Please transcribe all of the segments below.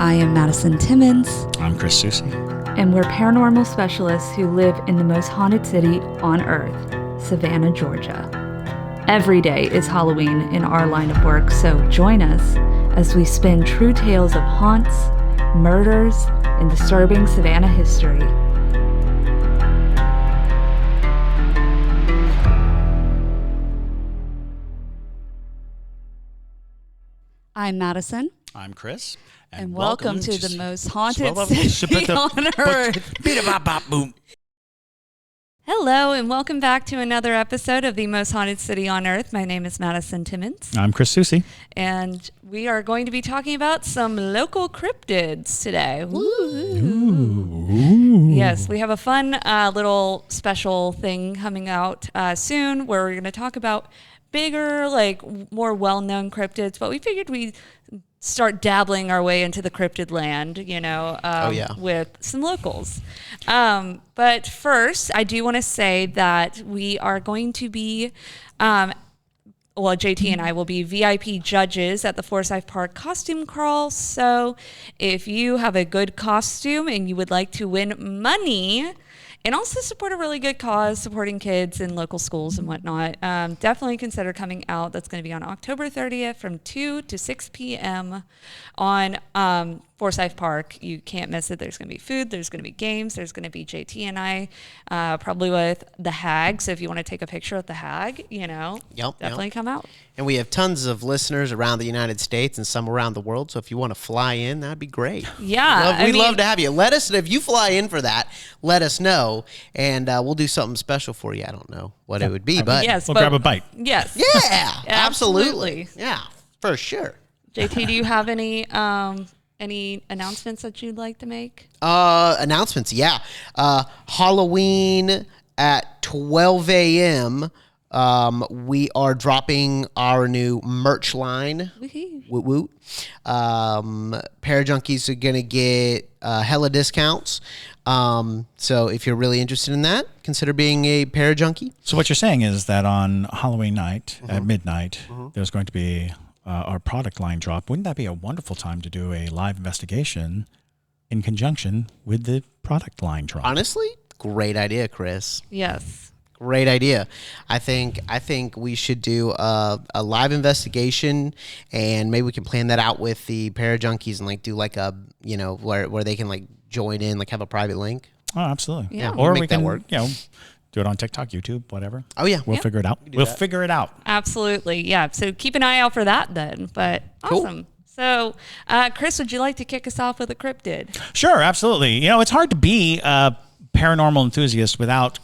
I am Madison Timmons. I'm Chris Soucy. And we're paranormal specialists who live in the most haunted city on earth, Savannah, Georgia. Every day is Halloween in our line of work, so join us as we spin true tales of haunts, murders, and disturbing Savannah history. I'm Madison. I'm Chris. And welcome to the most haunted city on earth. Hello, and welcome back to another episode of the most haunted city on earth. My name is Madison Timmons. I'm Chris Soucy. And we are going to be talking about some local cryptids today. Ooh. Yes, we have a fun little special thing coming out soon where we're going to talk about bigger, more well-known cryptids, but we figured we'd start dabbling our way into the cryptid land, with some locals. But first, I do want to say that we are going to be, JT and I will be VIP judges at the Forsyth Park Costume Crawl. So if you have a good costume and you would like to win money and also support a really good cause, supporting kids in local schools and whatnot, definitely consider coming out. That's going to be on October 30th from 2 to 6 p.m. on Forsyth Park. You can't miss it. There's going to be food. There's going to be games. There's going to be JT and I, probably with the hag. So if you want to take a picture with the hag, definitely come out. And we have tons of listeners around the United States and some around the world. So if you want to fly in, that'd be great. Yeah. We'd love to have you. Let us, if you fly in for that, let us know. And we'll do something special for you. I don't know what it would be, but we'll grab a bite. Yes. Yeah, absolutely. Yeah, for sure. JT, do you have any announcements that you'd like to make? Announcements, yeah. Halloween at 12 a.m., we are dropping our new merch line. Woot woot. Parajunkies are going to get hella discounts. So if you're really interested in that, consider being a Parajunkie. So what you're saying is that on Halloween night at midnight, there's going to be our product line drop. Wouldn't that be a wonderful time to do a live investigation in conjunction with the product line drop? Honestly, great idea, Chris. Yes. Great idea. I think we should do a live investigation, and maybe we can plan that out with the Parajunkies and do a where they can join in, have a private link. Oh, absolutely. Yeah. Or make we that can work. Do it on TikTok, YouTube, whatever. Oh yeah, we'll figure it out. We'll figure it out. Absolutely, yeah. So keep an eye out for that then. But awesome. Cool. So, Chris, would you like to kick us off with a cryptid? Sure, absolutely. It's hard to be a paranormal enthusiast without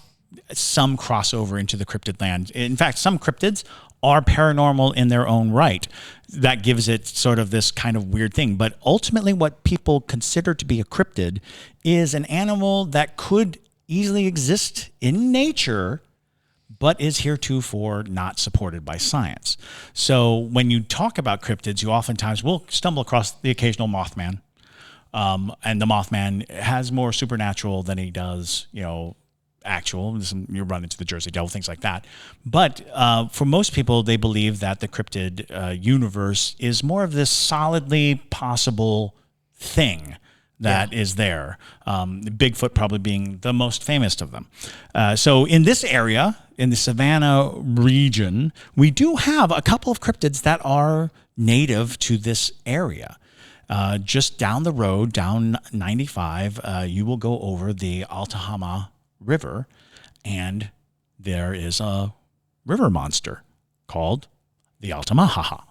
some crossover into the cryptid land. In fact, some cryptids are paranormal in their own right. That gives it sort of this kind of weird thing. But ultimately, what people consider to be a cryptid is an animal that could easily exist in nature, but is heretofore not supported by science. So when you talk about cryptids, you oftentimes will stumble across the occasional Mothman. And the Mothman has more supernatural than he does, actual. You run into the Jersey Devil, things like that. But for most people, they believe that the cryptid universe is more of this solidly possible thing that is there. Bigfoot probably being the most famous of them. So in this area, in the Savannah region, we do have a couple of cryptids that are native to this area. Just down the road, down 95, you will go over the Altamaha River, and there is a river monster called the Altamaha.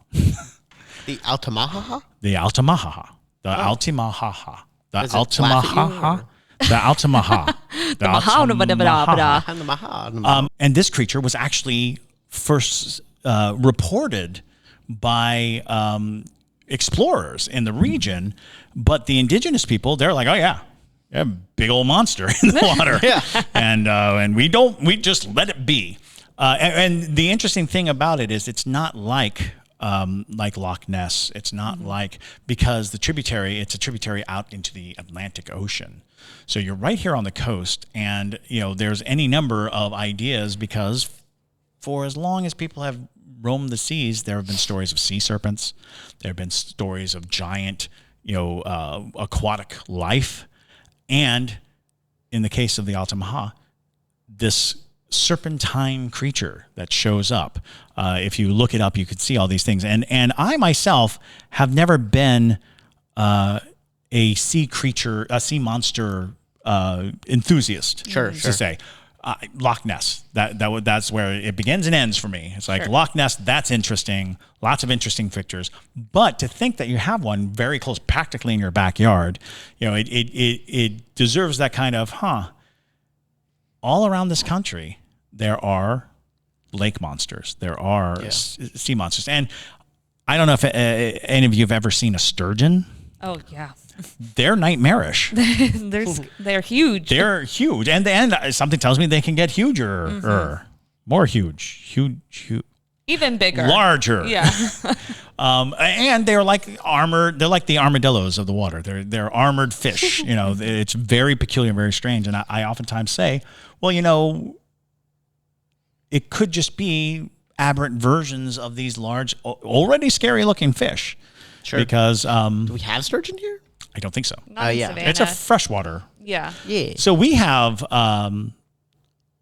The Altamaha? The Altamaha. The Altamaha. The Does it Altamaha. The Altamaha. The Altamaha. And this creature was actually first reported by explorers in the region, but the indigenous people, they're like, oh yeah, big old monster in the water. And we just let it be. And the interesting thing about it is it's not like Loch Ness. It's not because it's a tributary out into the Atlantic Ocean. So you're right here on the coast, and there's any number of ideas because for as long as people have roamed the seas, there have been stories of sea serpents. There have been stories of giant aquatic life, and in the case of the Altamaha, this serpentine creature that shows up. If you look it up, you could see all these things. And I myself have never been a sea monster enthusiast. Sure. To say. Loch Ness. That's where it begins and ends for me. It's like Loch Ness. That's interesting. Lots of interesting pictures. But to think that you have one very close, practically in your backyard, it deserves that kind of All around this country, there are lake monsters. There are sea monsters, and I don't know if any of you have ever seen a sturgeon. Oh yeah. They're nightmarish. They're huge. They're huge, and something tells me they can get huger, more huge, even bigger, larger. Yeah. And they're like armored. They're like the armadillos of the water. They're armored fish. It's very peculiar, very strange. And I oftentimes say, well, it could just be aberrant versions of these large, already scary looking fish. Sure. Because do we have sturgeon here? I don't think so. Not in Savannah. It's a freshwater. Yeah. So we have all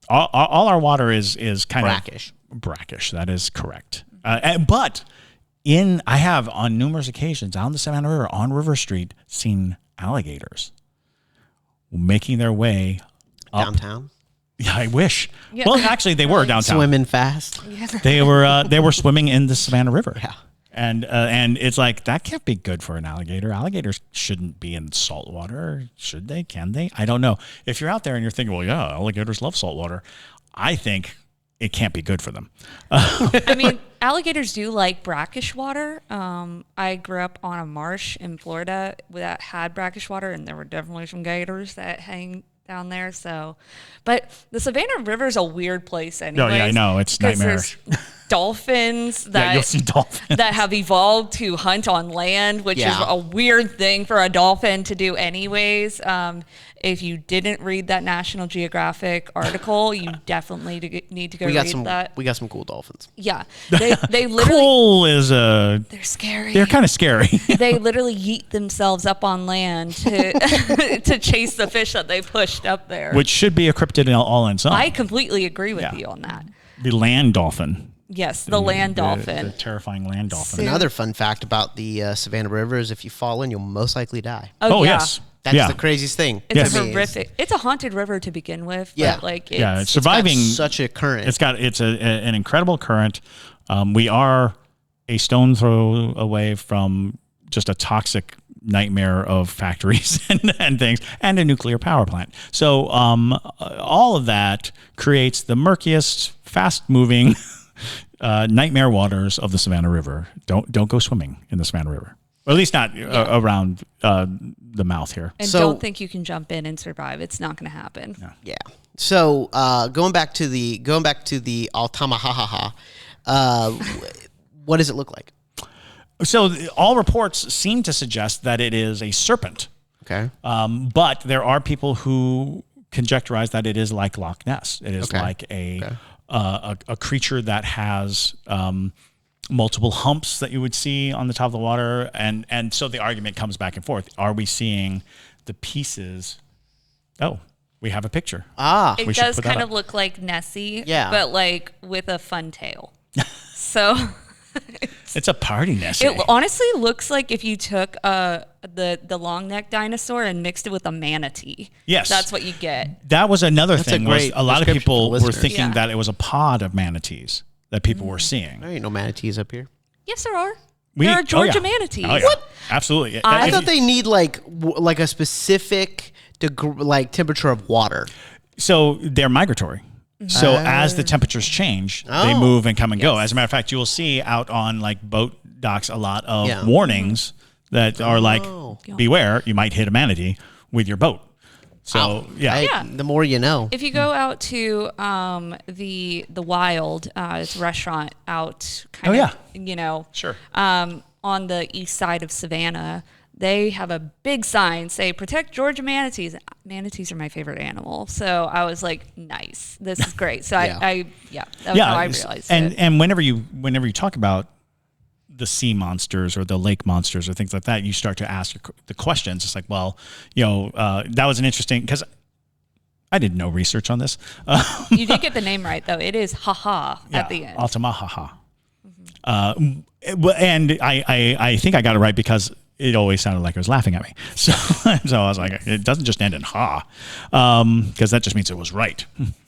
our water is kind brackish. of brackish. That is correct. But I have on numerous occasions down the Savannah River on River Street seen alligators making their way up. Downtown. Yeah, I wish. Yeah. Well, actually, they were downtown. Swimming fast. Yeah. They were swimming in the Savannah River. Yeah. And it's like, that can't be good for an alligator. Alligators shouldn't be in salt water. Should they? Can they? I don't know. If you're out there and you're thinking, well, yeah, alligators love salt water, I think it can't be good for them. I mean, alligators do like brackish water. I grew up on a marsh in Florida that had brackish water, and there were definitely some gators that hang down there. So, but the Savannah River is a weird place anyway. Oh, yeah, I know. It's nightmarish. Dolphins that you'll see dolphins that have evolved to hunt on land, which is a weird thing for a dolphin to do anyways. If you didn't read that National Geographic article, you definitely need to go read that. We got some cool dolphins. Yeah, they literally cool is they're scary. They're kind of scary. They literally yeet themselves up on land to to chase the fish that they pushed up there, which should be a cryptid all in its own. I completely agree with you on that. The land dolphin. Yes, the land dolphin. The terrifying land dolphin. Another fun fact about the Savannah River is if you fall in, you'll most likely die. Oh, yeah. Yes. That's the craziest thing. It's horrific. It's a haunted river to begin with. Yeah. But it's surviving. It's got such a current. It's an incredible current. We are a stone throw away from just a toxic nightmare of factories and things, and a nuclear power plant. So all of that creates the murkiest, fast-moving nightmare waters of the Savannah River. Don't go swimming in the Savannah River, or at least not around the mouth here. And don't think you can jump in and survive. It's not going to happen. Yeah. So going back to the Altamaha, what does it look like? So all reports seem to suggest that it is a serpent. Okay. But there are people who conjecturize that it is like Loch Ness. It is like a creature that has multiple humps that you would see on the top of the water. And so the argument comes back and forth. Are we seeing the pieces? Oh, we have a picture. It does kind of look like Nessie, but like with a fun tail. So it's a party Nessie. It honestly looks like if you took the long neck dinosaur and mixed it with a manatee. Yes, that's what you get. That was another thing. A lot of people were thinking that it was a pod of manatees that people were seeing. There ain't no manatees up here. Yes, there are. There are Georgia manatees. Oh, yeah. What? Absolutely. I thought they need like a specific temperature of water. So they're migratory. So as the temperatures change, they move and come and go. As a matter of fact, you will see out on like boat docks a lot of warnings that are like, beware, you might hit a manatee with your boat. So the more you know. If you go out to the Wild, it's a restaurant out on the east side of Savannah. They have a big sign say "Protect Georgia manatees." Manatees are my favorite animal, so I was like, "Nice, this is great." So that's how I realized it. And whenever you talk about the sea monsters or the lake monsters or things like that, you start to ask the questions. It's like, well, that was an interesting, because I did no research on this. You did get the name right, though. It is haha at the end. Altamahaha. And I think I got it right because it always sounded like it was laughing at me. So I was like, it doesn't just end in ha, because that just means it was right.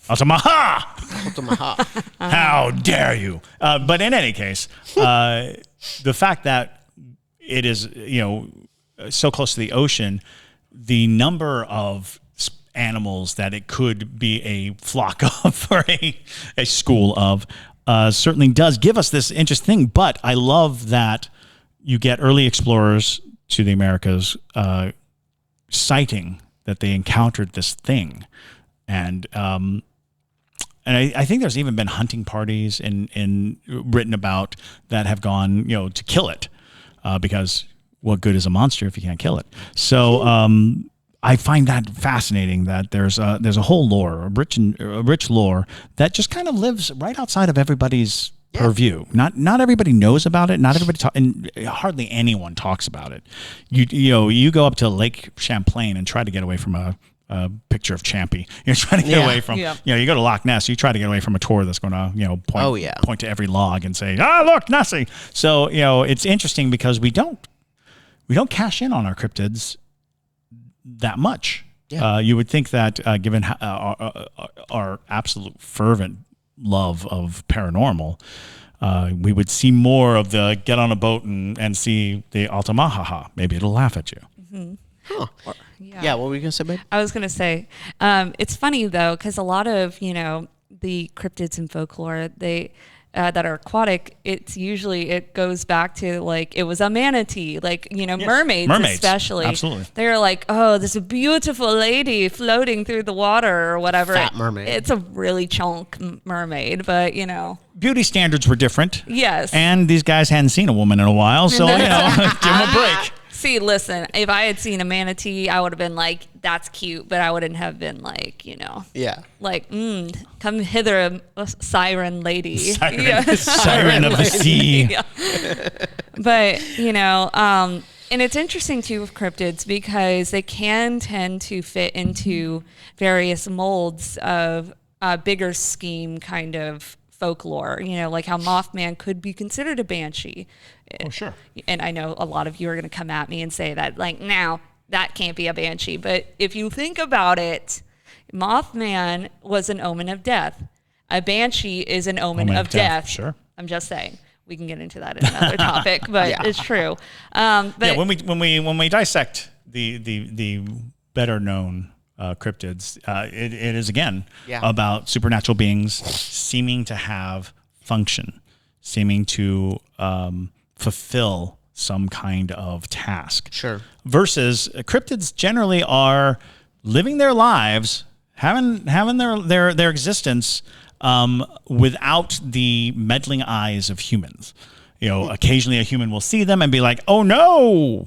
Altamaha! Altamaha. How dare you? But in any case, the fact that it is, so close to the ocean, the number of animals that it could be a flock of or a school of certainly does give us this interesting thing. But I love that you get early explorers to the Americas citing that they encountered this thing. And I think there's even been hunting parties in written about that have gone, to kill it, because what good is a monster if you can't kill it? So I find that fascinating that there's a whole lore, a rich lore that just kind of lives right outside of everybody's purview. Not everybody knows about it. Not everybody and hardly anyone talks about it. You go up to Lake Champlain and try to get away from a picture of Champy. You're trying to get away from, you go to Loch Ness, you try to get away from a tour that's going to, point to every log and say, look, Nessie. So, it's interesting because we don't cash in on our cryptids that much. Yeah. You would think that given our absolute fervent love of paranormal, we would see more of the get on a boat and see the Altamaha. Maybe it'll laugh at you. Mm-hmm. Huh. Yeah, what were you going to say, babe? I was going to say, it's funny, though, because a lot of, the cryptids in folklore, they that are aquatic, it goes back to, like, it was a manatee, like, mermaids especially. Absolutely. They're like, oh, this beautiful lady floating through the water or whatever. Fat mermaid. It's a really chunk mermaid, but, Beauty standards were different. Yes. And these guys hadn't seen a woman in a while, so, give them a break. See, listen, if I had seen a manatee, I would have been like, that's cute, but I wouldn't have been like, like, come hither, siren lady. Siren of the sea. Yeah. But, and it's interesting too with cryptids because they can tend to fit into various molds of a bigger scheme kind of folklore, like how Mothman could be considered a banshee. Oh, sure. And I know a lot of you are going to come at me and say that, like, now that can't be a banshee. But if you think about it, Mothman was an omen of death. A banshee is an omen of death. Sure. I'm just saying. We can get into that in another topic, but it's true. But when we dissect the better known cryptids, it is again about supernatural beings seeming to have function, seeming to fulfill some kind of task. Sure. Versus cryptids generally are living their lives, having their existence without the meddling eyes of humans. Occasionally a human will see them and be like, "Oh no."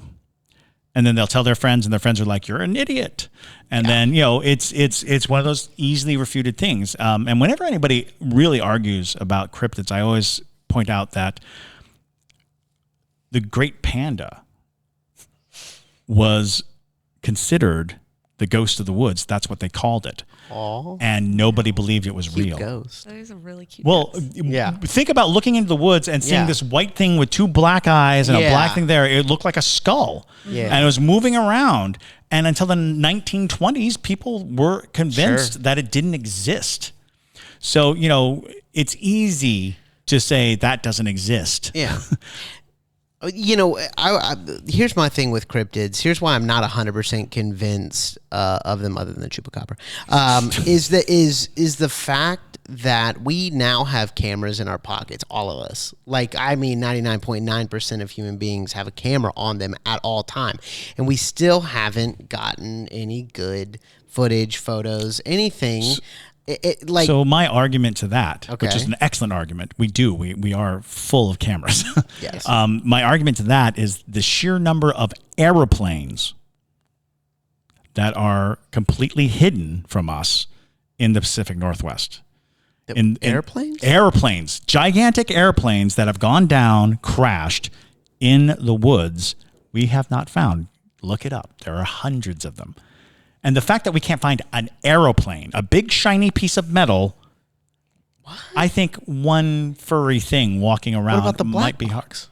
And then they'll tell their friends, and their friends are like, "You're an idiot." And then, it's one of those easily refuted things. And whenever anybody really argues about cryptids, I always point out that the great panda was considered the ghost of the woods. That's what they called it. Aww. And nobody believed it was real. Ghost. that is a really cute Think about looking into the woods and seeing this white thing with two black eyes and a black thing there. It looked like a skull. Yeah. And it was moving around. And until the 1920s, people were convinced that it didn't exist. So, it's easy to say that doesn't exist. Yeah. Here's my thing with cryptids. Here's why I'm not 100% convinced of them, other than the chupacabra. Is the fact that we now have cameras in our pockets, all of us. 99.9% of human beings have a camera on them at all time, and we still haven't gotten any good footage, photos, anything. So my argument to that, which is an excellent argument, we are full of cameras. Yes. My argument to that is the sheer number of aeroplanes that are completely hidden from us in the Pacific Northwest. in airplanes, gigantic airplanes that have gone down, crashed in the woods. We have not found. Look it up. There are hundreds of them. And the fact that we can't find an aeroplane, a big shiny piece of metal, what? I think one furry thing walking around what about the black might be box?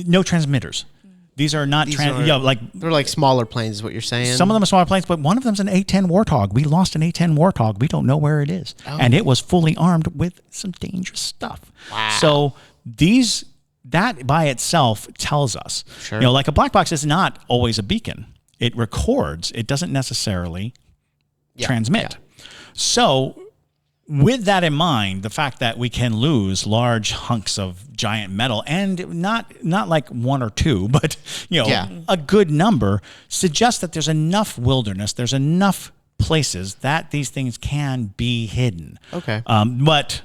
No transmitters. These are not they're like smaller planes is what you're saying. Some of them are smaller planes, but one of them's an A-10 Warthog. We lost an A-10 Warthog. We don't know where it is. Oh. And it was fully armed with some dangerous stuff. Wow. So that by itself tells us, sure. Like a black box is not always a beacon. It records. It doesn't necessarily transmit. Yeah. So with that in mind, the fact that we can lose large hunks of giant metal and not like one or two, but a good number suggests that there's enough wilderness, there's enough places that these things can be hidden. Okay. But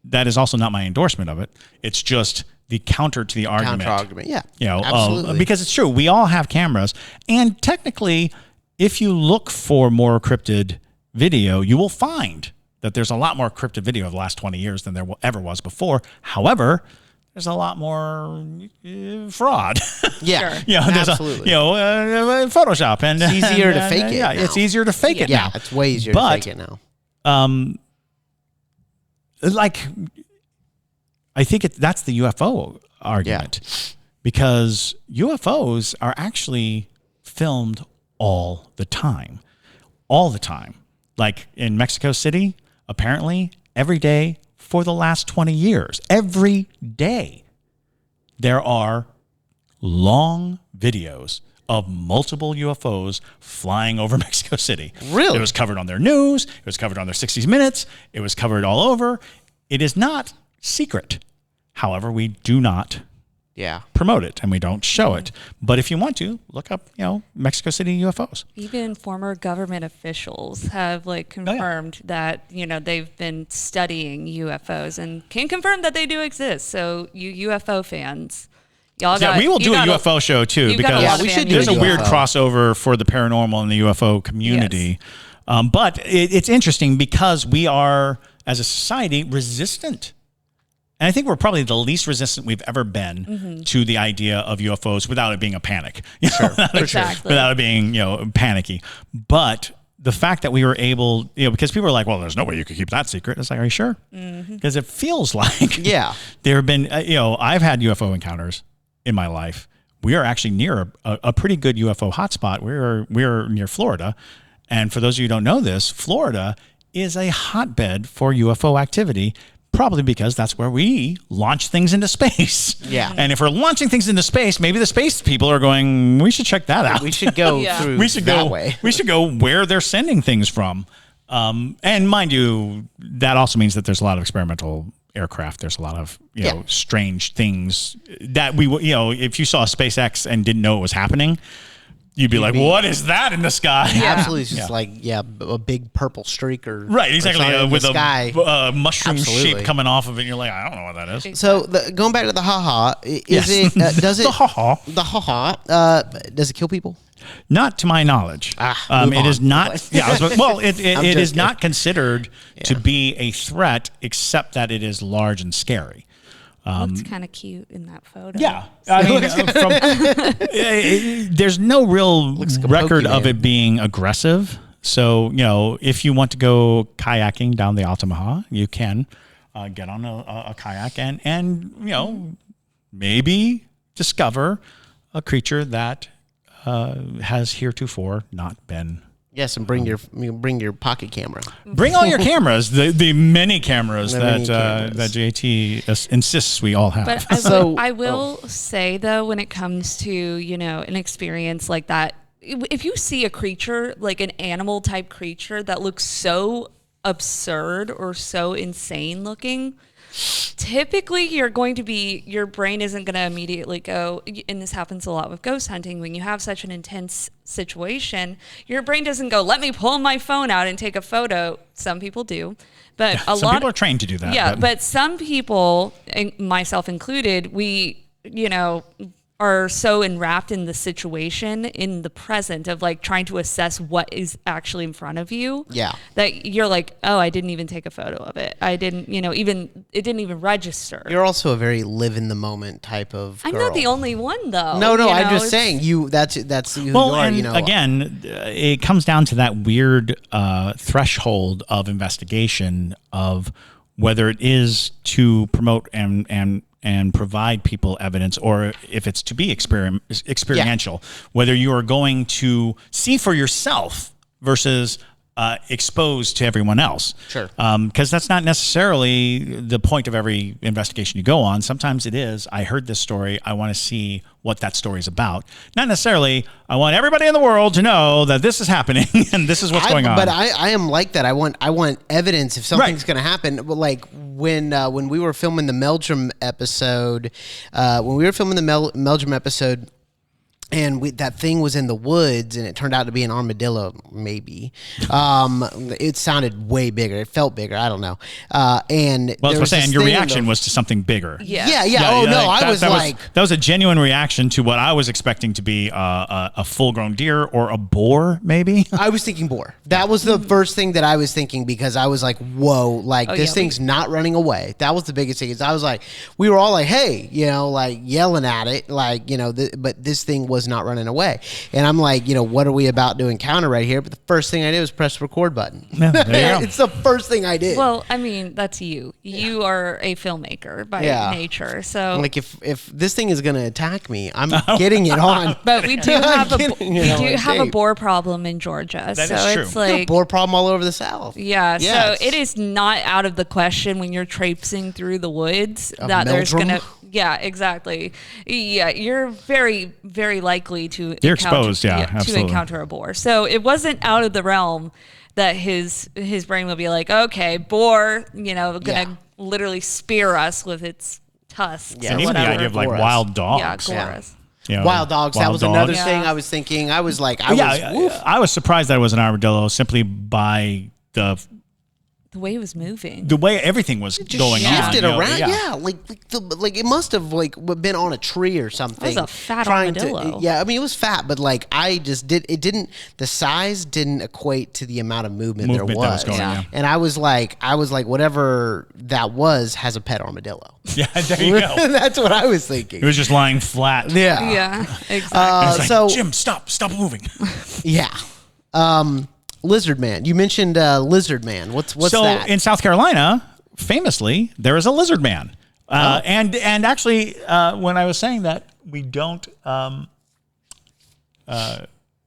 that is also not my endorsement of it. It's just the counter to the argument. Yeah. Absolutely. Because it's true. We all have cameras. And technically, if you look for more cryptid video, you will find that there's a lot more cryptid video of the last 20 years than there ever was before. However, there's a lot more fraud. Yeah. There's absolutely. Photoshop. And it's easier to fake it. Yeah, it's easier to fake it now. Yeah, it's way easier to fake it now. I think that's the UFO argument because UFOs are actually filmed all the time. Like in Mexico City, apparently every day for the last 20 years, every day, there are long videos of multiple UFOs flying over Mexico City. Really? It was covered on their news. It was covered on their 60 Minutes. It was covered all over. It is not secret. However, we do not promote it and we don't show it. But if you want to, look up, Mexico City UFOs. Even former government officials have confirmed that, they've been studying UFOs and can confirm that they do exist. So you UFO fans, we will do a UFO show too because there's a weird crossover for the paranormal and the UFO community. Yes. But it's interesting because we are, as a society, resistant. And I think we're probably the least resistant we've ever been to the idea of UFOs without it being a panic. Without it being, panicky. But the fact that we were able, because people are like, well, there's no way you could keep that secret. It's like, are you sure? Because it feels like there have been, I've had UFO encounters in my life. We are actually near a pretty good UFO hotspot. We're near Florida. And for those of you who don't know this, Florida is a hotbed for UFO activity. Probably because that's where we launch things into space. Yeah. And if we're launching things into space, maybe the space people are going, we should check that out. We should go through that way. We should go where they're sending things from. And mind you, that also means that there's a lot of experimental aircraft. There's a lot of, strange things that if you saw SpaceX and didn't know it was happening, you'd be like, what is that in the sky? Yeah. Absolutely. It's just a big purple streak or exactly. With a mushroom shape coming off of it. And you're like, I don't know what that is. So going back to the ha-ha, does it, the ha-ha, does it kill people? Not to my knowledge. It is not. It is not considered to be a threat except that it is large and scary. Looks kind of cute in that photo. Yeah. I mean, there's no real record of it being aggressive. So, if you want to go kayaking down the Altamaha, you can get on a kayak and maybe discover a creature that has heretofore not been. Yes, and bring your pocket camera. Bring all your cameras, the many cameras that JT insists we all have. But I will say though, when it comes to an experience like that, if you see a creature like an animal type creature that looks so absurd or so insane looking, typically your brain isn't going to immediately go, and this happens a lot with ghost hunting, when you have such an intense situation, your brain doesn't go, let me pull my phone out and take a photo. Some people do, but some people are trained to do that. Yeah, but some people, myself included, we are so enwrapped in the situation, in the present of like trying to assess what is actually in front of you. Yeah. That you're like, oh, I didn't even take a photo of it. I didn't, it didn't even register. You're also a very live in the moment type of girl. I'm not the only one though. No, I'm just saying that's who you are. And again, it comes down to that weird threshold of investigation of whether it is to promote and provide people evidence, or if it's to be experiential, whether you are going to see for yourself versus exposed to everyone else. Sure. Because that's not necessarily the point of every investigation you go on. Sometimes it is, I heard this story, I want to see what that story is about. Not necessarily, I want everybody in the world to know that this is happening and this is what's going on. But I am like that. I want evidence if something's going to happen. Like when we were filming the Meldrum episode, and that thing was in the woods, and it turned out to be an armadillo, maybe. It sounded way bigger. It felt bigger. I don't know. And well, that's what I'm saying. Your reaction was to something bigger. Yeah. Oh, no. I was like... That was a genuine reaction to what I was expecting to be a full-grown deer or a boar, maybe. I was thinking boar. That was the first thing that I was thinking, because I was like, whoa, this thing's not running away. That was the biggest thing. Is I was like, we were all like, hey, like yelling at it, like, but this thing was not running away. And I'm like, what are we about to encounter right here? But the first thing I did was press the record button. Yeah, there you go. It's the first thing I did. Well, I mean, that's you. You are a filmmaker by nature. So like if this thing is going to attack me, I'm getting it on. But we do have a boar problem in Georgia. That so is true. It's like boar problem all over the South. Yeah, Yes. So it is not out of the question when you're traipsing through the woods Of that there's Meldrum? gonna. Yeah, exactly. Yeah, you're very, very likely to exposed, to absolutely. encounter a boar. So it wasn't out of the realm that his brain will be like, okay, boar, gonna literally spear us with its tusks. Yeah, or And even the whatever. idea of like Gore us. wild dogs. Yeah, gore us. Wild dogs. That was wild another dogs. thing Yeah. I was thinking. I was like, I was surprised that it was an armadillo simply by The way it was moving. the way everything was going on. shifted around. Yeah. Like it must have been on a tree or something. It was a fat trying armadillo. I mean, it was fat, but like the size didn't equate to the amount of movement there Movement that was going, Yeah. And I was like, whatever that was has a pet armadillo. Yeah, there you go. That's what I was thinking. It was just lying flat. Yeah. Yeah, exactly. It's like, so- Jim, stop moving. Yeah. Lizard Man. You mentioned Lizard Man. What's so that? in South Carolina, famously, there is a lizard man. And actually, when I was saying that we don't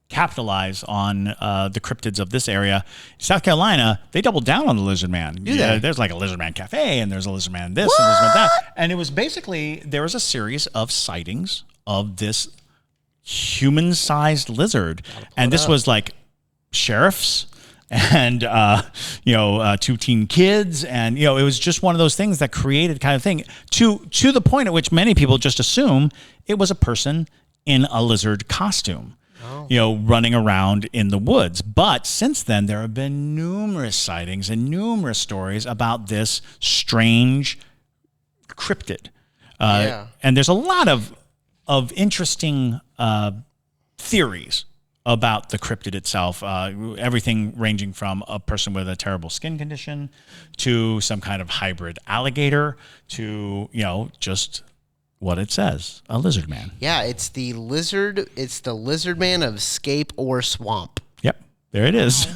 capitalize on the cryptids of this area, South Carolina, they doubled down on the lizard man. they? There's like a lizard man cafe, and there's a lizard man this, and a lizard man that. And it was basically, there was a series of sightings of this human-sized lizard. And this was like sheriffs and two teen kids, and it was just one of those things that created kind of thing to the point at which many people just assume it was a person in a lizard costume, running around in the woods. But since then, there have been numerous sightings and numerous stories about this strange cryptid, and there's a lot of interesting theories about the cryptid itself, everything ranging from a person with a terrible skin condition to some kind of hybrid alligator to, just what it says, a lizard man. Yeah, it's the lizard man of Scape or Swamp. Yep, there it is.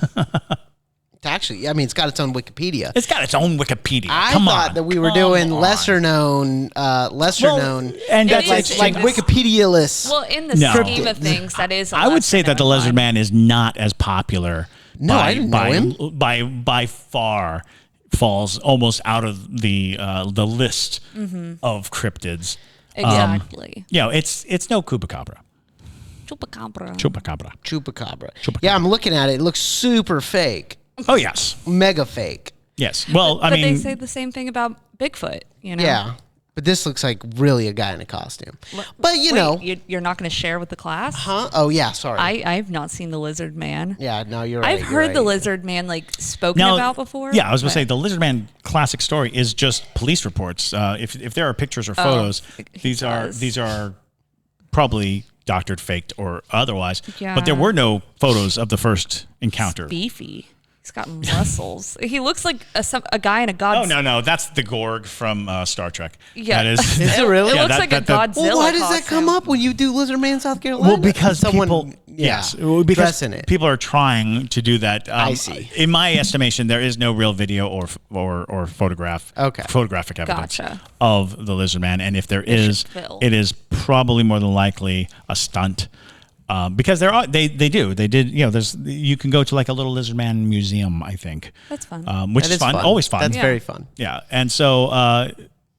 Actually, I mean, it's got its own Wikipedia. It's got its own Wikipedia. I Come thought on. that we were Come doing on. lesser known, and that's It is like Wikipedia-less. Well, in the No. scheme of things, that is. I would say that the lizard man is not as popular. No, I didn't know him. By far, falls almost out of the list of cryptids. Exactly. It's no chupacabra. Chupacabra. Chupacabra. Yeah, I'm looking at it. It looks super fake. Oh yes, Mega fake. yes. Well, But I mean, they say the same thing about Bigfoot. Yeah. But this looks like really a guy in a costume. But, Wait, you're not going to share with the class? Huh? Oh, yeah, sorry. I've not seen the lizard man. Yeah, no, you're right. I've heard the lizard man spoken about before. Yeah, I was going to but- say the lizard man classic story is just police reports. If there are pictures or photos, these are probably doctored, faked, or otherwise. Yeah. But there were no photos of the first encounter. Beefy. He's got muscles. He looks like a guy in a Oh, Godzilla. no. That's the Gorg from Star Trek. Yeah. That is Is it really? It Yeah, looks like a Godzilla. Well, why does that costume. come up when you do Lizard Man South Carolina? Well, because people, because because it. people are trying to do that. I see. In my estimation, there is no real video or photographic evidence Gotcha. of the lizard man, and if there is, should fill. it is probably more than likely a stunt. Because they did, you can go to like a little lizard man museum, I think. That's fun. Which That is fun, fun. always fun. That's Yeah. very fun. Yeah. And so,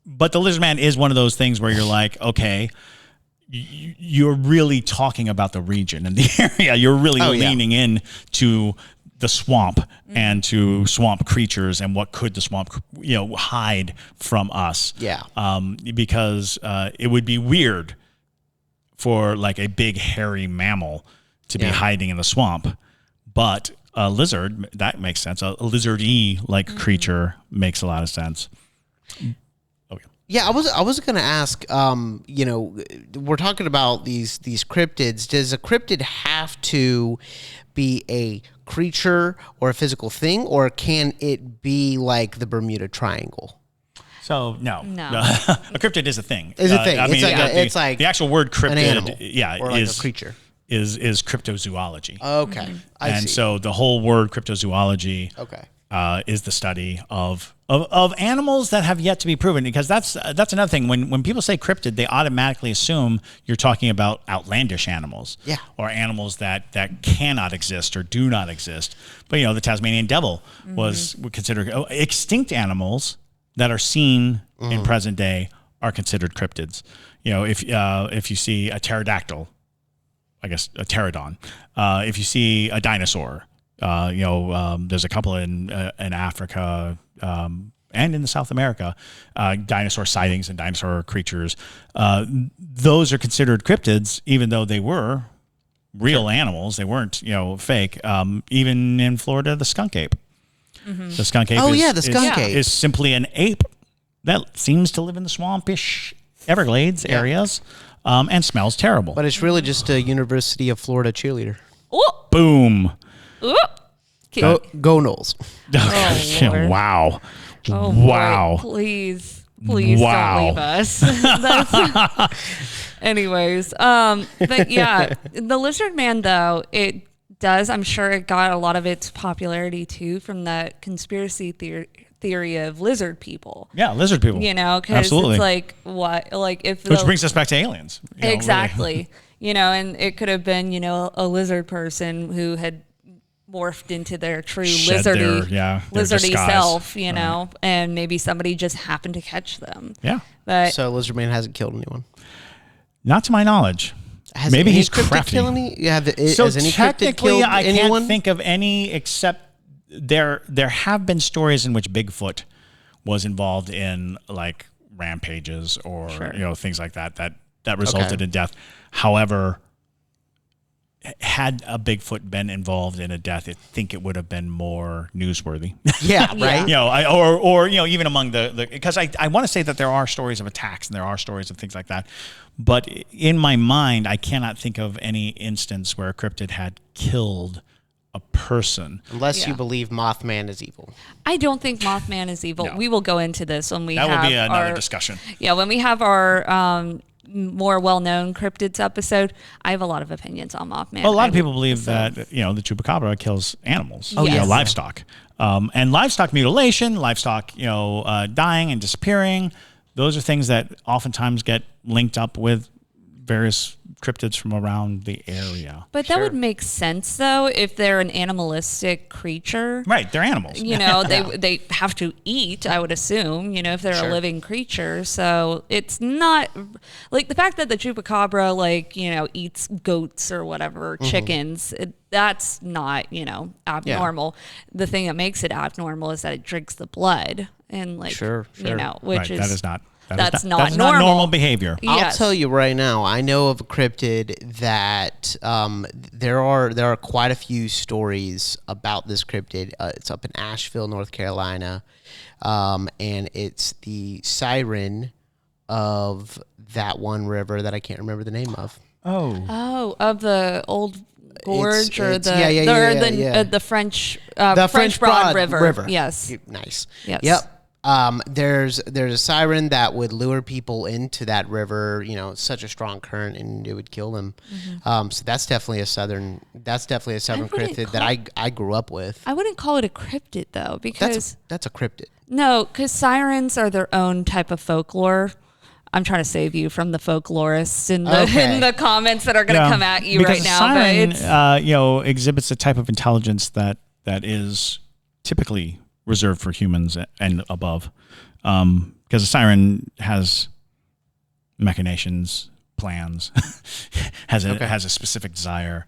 but the lizard man is one of those things where you're like, okay, you're really talking about the region and the area. You're really leaning in to the swamp and to swamp creatures and what could the swamp, hide from us. Yeah. Because it would be weird for like a big hairy mammal to be hiding in the swamp. But a lizard, that makes sense. A lizard-y like creature makes a lot of sense. Okay. Yeah, I was going to ask. We're talking about these cryptids. Does a cryptid have to be a creature or a physical thing, or can it be like the Bermuda Triangle? So no. A cryptid is a thing. Is a thing. I mean, It's like the actual word cryptid. an animal, or like is a creature. Is cryptozoology. Okay, I see. So the whole word cryptozoology is the study of animals that have yet to be proven, because that's another thing. When people say cryptid, they automatically assume you're talking about outlandish animals, or animals that cannot exist or do not exist. But the Tasmanian devil was considered extinct animals that are seen in present day are considered cryptids. If you see a pterodactyl, I guess a pterodon. If you see a dinosaur, there's a couple in Africa and in South America, dinosaur sightings and dinosaur creatures. Those are considered cryptids, even though they were real animals. They weren't, fake. Even in Florida, the skunk ape. The skunk ape. The skunk ape is simply an ape that seems to live in the swampish Everglades areas, and smells terrible. But it's really just a University of Florida cheerleader. Oh, Boom. oh. Go Knowles. Lord. Wow. Oh, wow. Boy, please Wow. don't leave us. Anyways, but yeah, the lizard man though, it does. I'm sure it got a lot of its popularity too from that conspiracy theory of lizard people. Yeah, lizard people. Because it's like what, like if which brings us back to aliens. Exactly. And it could have been a lizard person who had morphed into their true Shed lizardy their disguise. self, and maybe somebody just happened to catch them. Yeah. But So Lizard Man hasn't killed anyone. Not to my knowledge. Has Maybe any he's cryptid crafty. killed any? So has any cryptid technically, killed I anyone? can't think of any except there have been stories in which Bigfoot was involved in like rampages or things like that resulted in death. However, had a Bigfoot been involved in a death, I think it would have been more newsworthy. Yeah, right. Or even among the because I want to say that there are stories of attacks and there are stories of things like that, but in my mind I cannot think of any instance where a cryptid had killed a person. Unless you believe Mothman is evil. I don't think Mothman is evil. No. We will go into this when we That have would be another our discussion. Yeah, when we have our more well-known cryptids episode, I have a lot of opinions on Mothman. Well, a lot of people believe that the chupacabra kills animals, Yes. livestock, and livestock mutilation, livestock dying and disappearing. Those are things that oftentimes get linked up with various cryptids from around the area. But that would make sense though if they're an animalistic creature. Right, they're animals. They have to eat, I would assume, if they're a living creature. So it's not like the fact that the chupacabra eats goats or whatever, chickens, that's not, abnormal. The thing that makes it abnormal is that it drinks the blood and which Right, is that is not that's not not normal. normal behavior. I'll tell you right now, I know of a cryptid that there are quite a few stories about this cryptid. It's up in Asheville, North Carolina, and it's the siren of that one river that I can't remember the name of. Oh, of the old gorge or it's- the the French French Broad River. Yes. Nice. Yes. Yep. There's a siren that would lure people into that river. You know, such a strong current, and it would kill them. So that's definitely a southern cryptid that I grew up with. I wouldn't call it a cryptid though, because That's a cryptid. no, because sirens are their own type of folklore. I'm trying to save you from the folklorists in the comments that are going to come at you because right now. Siren, but it's, exhibits a type of intelligence that is typically reserved for humans and above. Because a siren has machinations, plans, has a specific desire.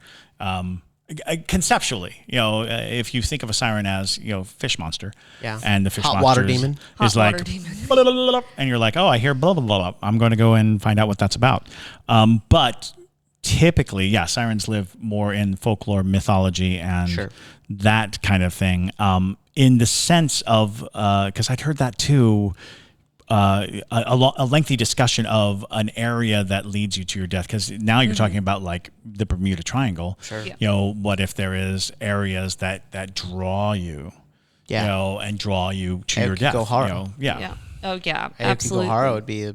Conceptually, if you think of a siren as fish monster, and the fish hot monster water demon is Hot like water demon. blah, blah, blah, blah, and you're like, oh, I hear blah blah blah blah. I'm going to go and find out what that's about. But typically, sirens live more in folklore, mythology, and that kind of thing. In the sense of, because I'd heard that too. A lengthy discussion of an area that leads you to your death, because now you're talking about like the Bermuda Triangle. Sure. Yeah. What if there is areas that draw you, and draw you to your death? yeah. Oh yeah, absolutely. Aokigahara would be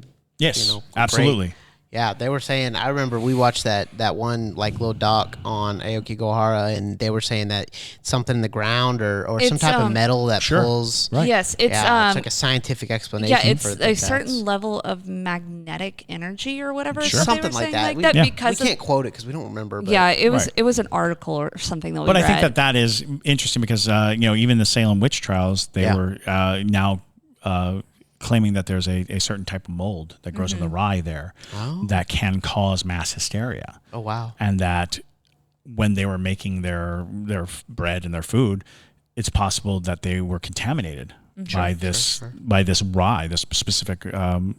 absolutely. Great. Yeah, they were saying. I remember we watched that one like little doc on Aokigahara, and they were saying that something in the ground or some type of metal that pulls. Right. Yes, it's it's like a scientific explanation. Yeah, it's for a certain level of magnetic energy or whatever. Sure. Something like that. We Because can't quote it because we don't remember. But it was an article or something that we But read. I think that is interesting because even the Salem witch trials, they were now claiming that there's a certain type of mold that grows in the rye there that can cause mass hysteria. Oh wow! And that when they were making their bread and their food, it's possible that they were contaminated by this rye, this specific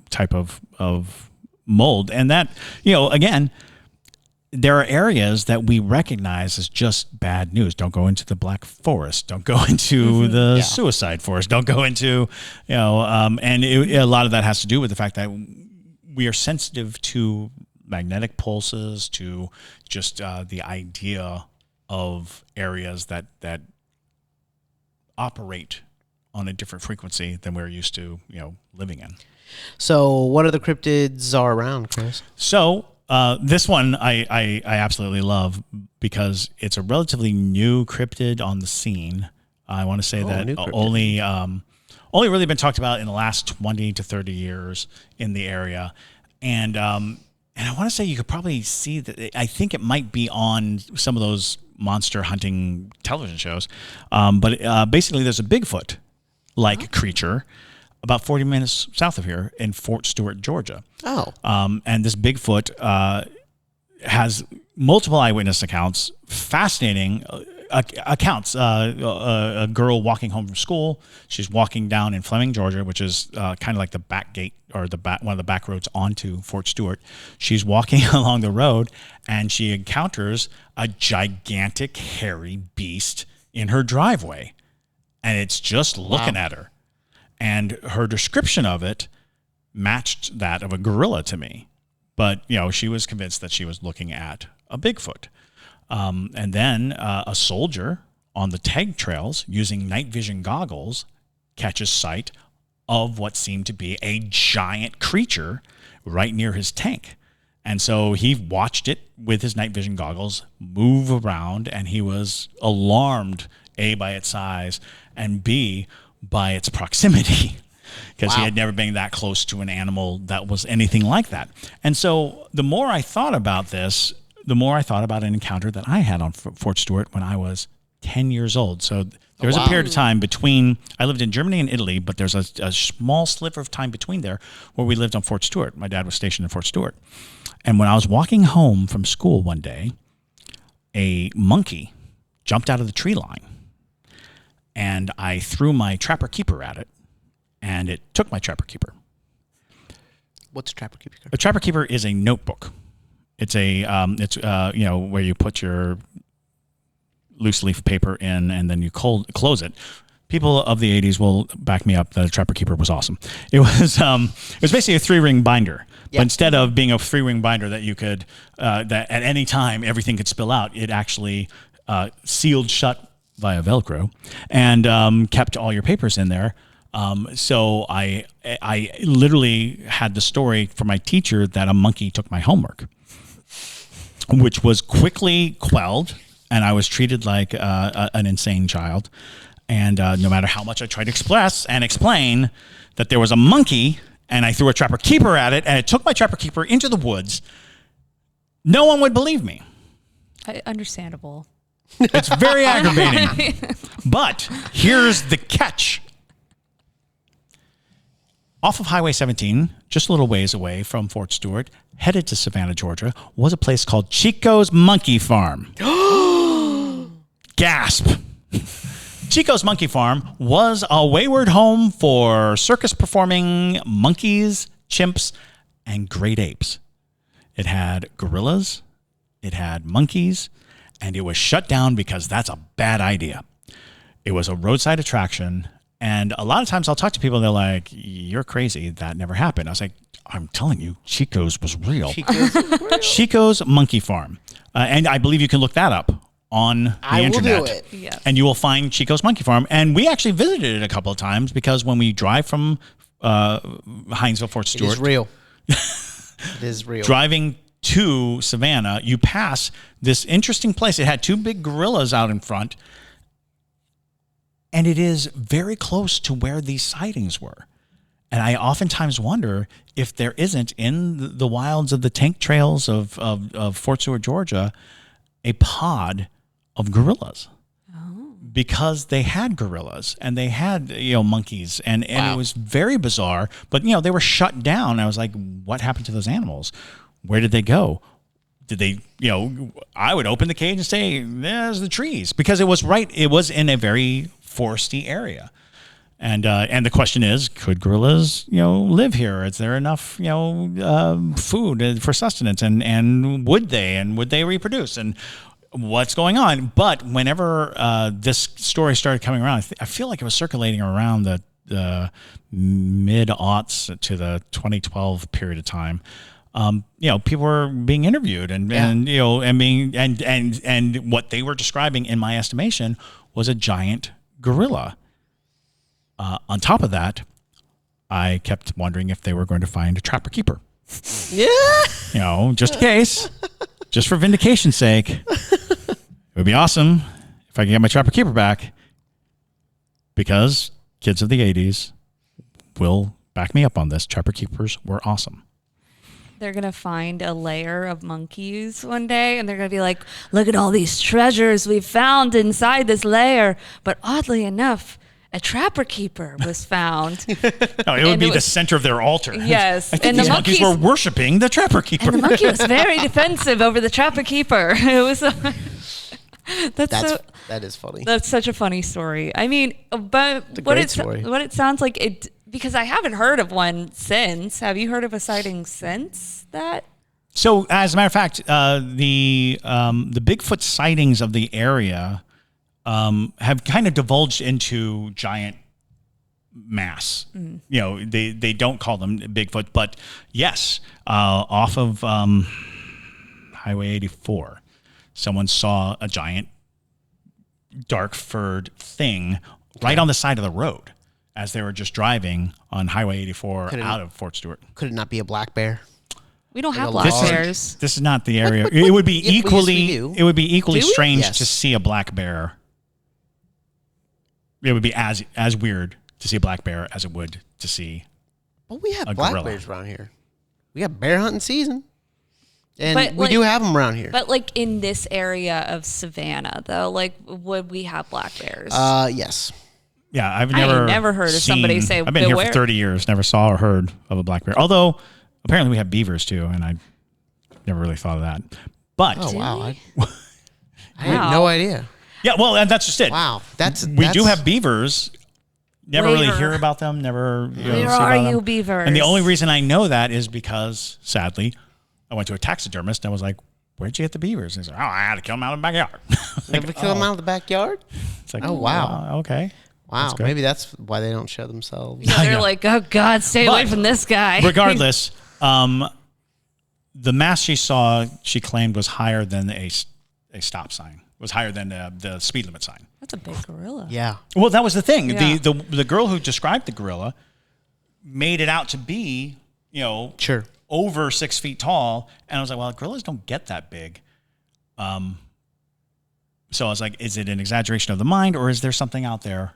type of mold, and that again. There are areas that we recognize as just bad news. Don't go into the Black Forest. Don't go into the suicide forest. Don't go into, and a lot of that has to do with the fact that we are sensitive to magnetic pulses, to just the idea of areas that operate on a different frequency than we're used to, living in. So, what other cryptids are around, Chris? So. This one I absolutely love because it's a relatively new cryptid on the scene. I want to say that only really been talked about in the last 20 to 30 years in the area. And I want to say you could probably see that. I think it might be on some of those monster hunting television shows. But basically there's a Bigfoot-like creature about 40 minutes south of here in Fort Stewart, Georgia. Oh. And this Bigfoot has multiple eyewitness accounts, fascinating accounts. A girl walking home from school. She's walking down in Fleming, Georgia, which is kind of like the back gate or one of the back roads onto Fort Stewart. She's walking along the road, and she encounters a gigantic, hairy beast in her driveway. And it's just looking at her. And her description of it matched that of a gorilla to me. But, she was convinced that she was looking at a Bigfoot. And then a soldier on the tag trails using night vision goggles catches sight of what seemed to be a giant creature right near his tank. And so he watched it with his night vision goggles move around, and he was alarmed, A, by its size, and B, by its proximity, because he had never been that close to an animal that was anything like that. And so the more I thought about this, the more I thought about an encounter that I had on Fort Stewart when I was 10 years old. So there was a period of time between, I lived in Germany and Italy, but there's a small sliver of time between there where we lived on Fort Stewart. My dad was stationed in Fort Stewart. And when I was walking home from school one day, a monkey jumped out of the tree line. And I threw my Trapper Keeper at it, and it took my Trapper Keeper. What's a Trapper Keeper? A Trapper Keeper is a notebook. It's where you put your loose leaf paper in, and then you close it. People of the 80s will back me up that a Trapper Keeper was awesome. It was basically a 3-ring binder. Yeah. But instead of being a 3-ring binder that you could, that at any time everything could spill out, it actually sealed shut via Velcro and kept all your papers in there. So I literally had the story from my teacher that a monkey took my homework, which was quickly quelled, and I was treated like an insane child. And no matter how much I tried to express and explain that there was a monkey, and I threw a Trapper Keeper at it, and it took my Trapper Keeper into the woods, no one would believe me. Understandable. It's very aggravating. But here's the catch. Off of Highway 17, just a little ways away from Fort Stewart, headed to Savannah, Georgia, was a place called Chico's Monkey Farm. Gasp. Chico's Monkey Farm was a wayward home for circus-performing monkeys, chimps, and great apes. It had gorillas, it had monkeys, and it was shut down because that's a bad idea. It was a roadside attraction, and a lot of times I'll talk to people, and they're like, you're crazy, that never happened. I was like, I'm telling you, Chico's was real. Chico's Monkey Farm. And I believe you can look that up on the internet. I will do it. Yeah. And you will find Chico's Monkey Farm. And we actually visited it a couple of times because when we drive from Hinesville, Fort Stewart. It is real. It is real. Driving to Savannah, you pass this interesting place. It had 2 big gorillas out in front. And it is very close to where these sightings were. And I oftentimes wonder if there isn't in the wilds of the tank trails of Fort Stewart, Georgia, a pod of gorillas. Oh. Because they had gorillas and they had, monkeys and Wow. it was very bizarre, but they were shut down. I was like, what happened to those animals? Where did they go? Did they, I would open the cage and say, there's the trees, because it was in a very foresty area. And the question is, could gorillas, live here? Is there enough, food for sustenance? And would they reproduce? And what's going on? But whenever this story started coming around, I feel like it was circulating around the mid-aughts to the 2012 period of time. People were being interviewed and what they were describing, in my estimation, was a giant gorilla. On top of that, I kept wondering if they were going to find a Trapper Keeper. Yeah. Just in case, just for vindication's sake. It would be awesome if I could get my Trapper Keeper back, because kids of the 80s will back me up on this. Trapper Keepers were awesome. They're going to find a lair of monkeys one day, and they're going to be like, look at all these treasures we've found inside this lair. But oddly enough, a Trapper Keeper was found. No, it would be the center of their altar. Yes. I think these monkeys were worshiping the Trapper Keeper. And the monkey was very defensive over the Trapper Keeper. It was... That is funny. That's such a funny story. I mean, but what it sounds like, it, because I haven't heard of one since. Have you heard of a sighting since that? So, as a matter of fact, the Bigfoot sightings of the area have kind of divulged into giant mass. Mm. They don't call them Bigfoot, but yes, off of Highway 84, someone saw a giant dark furred thing right on the side of the road as they were just driving on Highway 84 out of Fort Stewart. Could it not be a black bear? We don't have black bears. This is not the area. It would be equally. It would be equally strange Yes. to see a black bear. It would be as weird to see a black bear as it would to see. Well, we have a black gorilla. bears around here. We got bear hunting season, and But, we do have them around here. But like in this area of Savannah, though, like would we have black bears? Yes. Yeah, I've never heard of somebody say, I've been here "Beware." for 30 years, never saw or heard of a black bear. Although apparently we have beavers too, and I never really thought of that. But Oh wow, I Wow. had no idea. yeah, well, and that's just it. Wow, We do have beavers. Never really Later. hear about them. Never. Where see are about you, them. beavers? And the only reason I know that is because, sadly, I went to a taxidermist and I was like, "Where'd you get the beavers?" And he's like, "Oh, I had to kill them out of the backyard." Have we kill them out of the backyard? It's like, Oh, wow. Okay. Wow, good. maybe that's why they don't show themselves. Yeah, they're Yeah. like, oh God, stay away But from this guy. Regardless, the mass she saw, she claimed, was higher than a stop sign. Was higher than the speed limit sign. That's a big gorilla. Yeah. Well, that was the thing. Yeah. The girl who described the gorilla made it out to be, Sure. over 6 feet tall, and I was like, well, gorillas don't get that big. So I was like, is it an exaggeration of the mind, or is there something out there?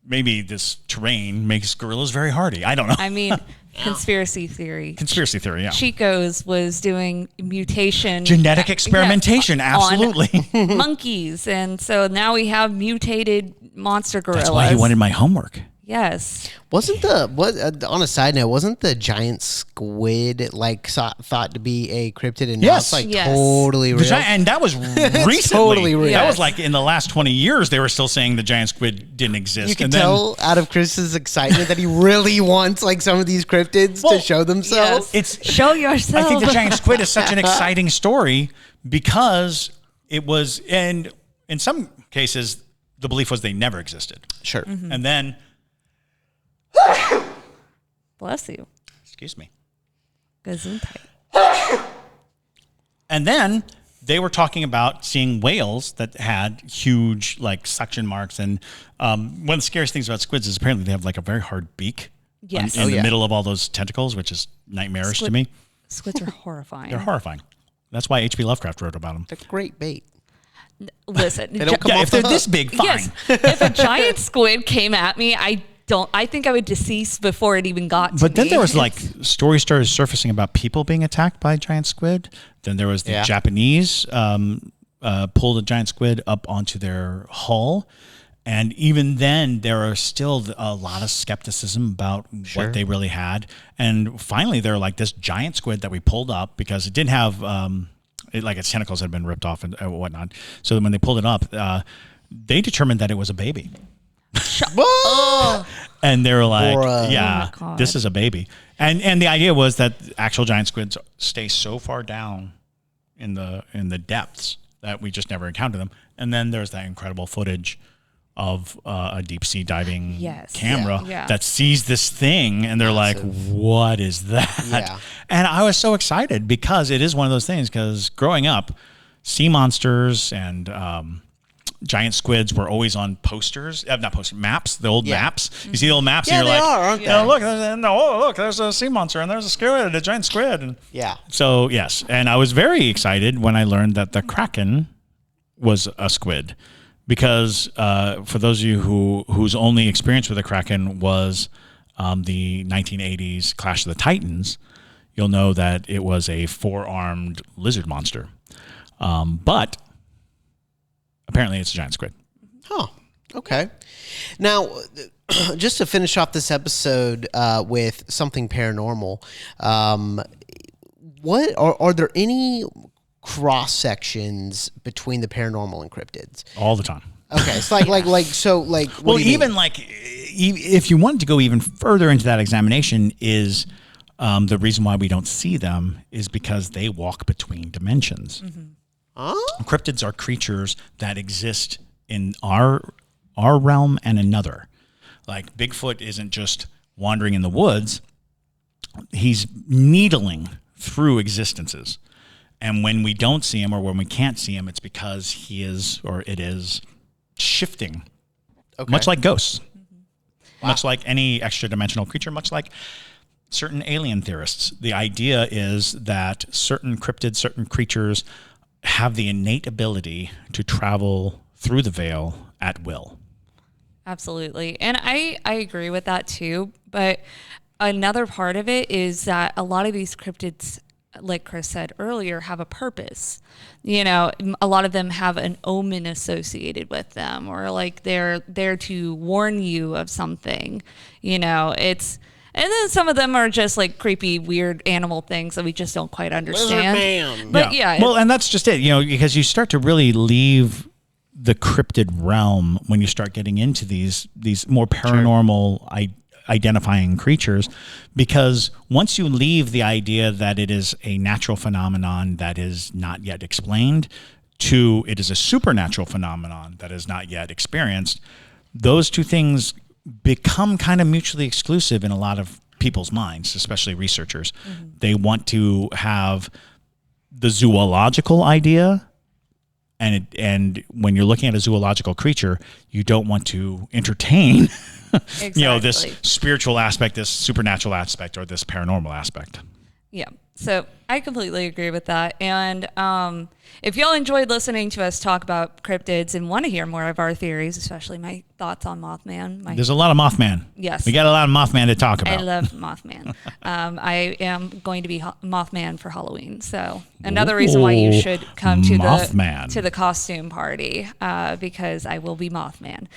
Maybe this terrain makes gorillas very hardy. I don't know. I mean, conspiracy theory. Conspiracy theory, yeah. Chico's was doing mutation. Genetic experimentation, yeah, absolutely. on monkeys. And so now we have mutated monster gorillas. That's why he wanted my homework. Yes. Wasn't on a side note, wasn't the giant squid thought to be a cryptid, and now Yes. it's like Yes. totally real? And that was recently. totally real. That Yes. was like in the last 20 years, they were still saying the giant squid didn't exist. You can and tell out of Chris's excitement that he really wants like some of these cryptids Well, to show themselves. Yes. It's Show yourself. I think the giant squid is such an exciting story because it was, and in some cases, the belief was they never existed. Sure. And then, Bless you. excuse me. Gesundheit. And then they were talking about seeing whales that had huge like suction marks. And one of the scariest things about squids is apparently they have like a very hard beak Yes. in the middle of all those tentacles, which is nightmarish to me. Squids are horrifying. They're horrifying. That's why H.P. Lovecraft wrote about them. They're great bait. Listen. They don't come Yeah, off if they're the this hook. big, fine. Yes. If a giant squid came at me, I think I would decease before it even got to But then me. there was like stories started surfacing about people being attacked by giant squid. Then there was the Yeah. Japanese pulled a giant squid up onto their hull. And even then, there are still a lot of skepticism about what they really had. And finally, they're like this giant squid that we pulled up because it didn't have, like its tentacles had been ripped off and whatnot. So when they pulled it up, they determined that it was a baby. And they were like, Bruh. yeah, Oh my God. this is a baby. And the idea was that actual giant squids stay so far down in the depths that we just never encounter them. And then there's that incredible footage of a deep sea diving Yes. camera Yeah. that sees this thing, and they're like, what is that? Yeah. And I was so excited because it is one of those things, because growing up, sea monsters and giant squids were always on posters, not posters, maps, the old maps. You see the old maps, Yeah, and you're they like, are, aren't they? Look, there's a sea monster, and there's a squid, a giant squid. And Yeah. so, yes, and I was very excited when I learned that the Kraken was a squid, because for those of you whose only experience with the Kraken was the 1980s Clash of the Titans, you'll know that it was a 4-armed lizard monster. But apparently it's a giant squid. Huh. Okay. Now, just to finish off this episode with something paranormal, what are there any cross sections between the paranormal and cryptids? All the time. Okay, it's like what Well, do you mean? even like if you wanted to go even further into that examination, is the reason why we don't see them is because they walk between dimensions. Cryptids are creatures that exist in our realm and another. Like Bigfoot isn't just wandering in the woods; he's needling through existences. And when we don't see him, or when we can't see him, it's because he is, or it is, shifting. Much like ghosts. Much like any extra dimensional creature, much like certain alien theorists. The idea is that certain cryptids, certain creatures have the innate ability to travel through the veil at will. Absolutely. And I agree with that too. But another part of it is that a lot of these cryptids, like Chris said earlier, have a purpose. You know, a lot of them have an omen associated with them, or like they're there to warn you of something. You know, and then some of them are just like creepy, weird animal things that we just don't quite understand. Lizard man. But yeah. Well, and that's just it, because you start to really leave the cryptid realm when you start getting into these more paranormal identifying creatures, because once you leave the idea that it is a natural phenomenon that is not yet explained to it is a supernatural phenomenon that is not yet experienced, those two things become kind of mutually exclusive in a lot of people's minds, especially researchers. They want to have the zoological idea, and when you're looking at a zoological creature, you don't want to entertain Exactly. this spiritual aspect, this supernatural aspect, or this paranormal aspect. Yeah. So I completely agree with that. And if y'all enjoyed listening to us talk about cryptids and want to hear more of our theories, especially my thoughts on Mothman. There's a lot of Mothman. Yes. We got a lot of Mothman to talk about. I love Mothman. I am going to be Mothman for Halloween. So another reason why you should come to Mothman. the costume party, because I will be Mothman.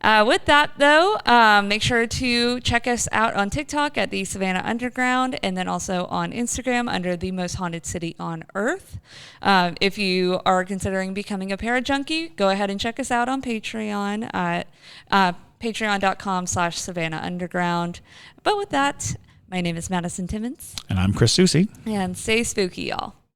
With that, though, make sure to check us out on TikTok at the Savannah Underground, and then also on Instagram under the Most Haunted City on Earth. If you are considering becoming a parajunkie, go ahead and check us out on Patreon at patreon.com/Savannah Underground. But with that, my name is Madison Timmons. And I'm Chris Susi. And stay spooky, y'all.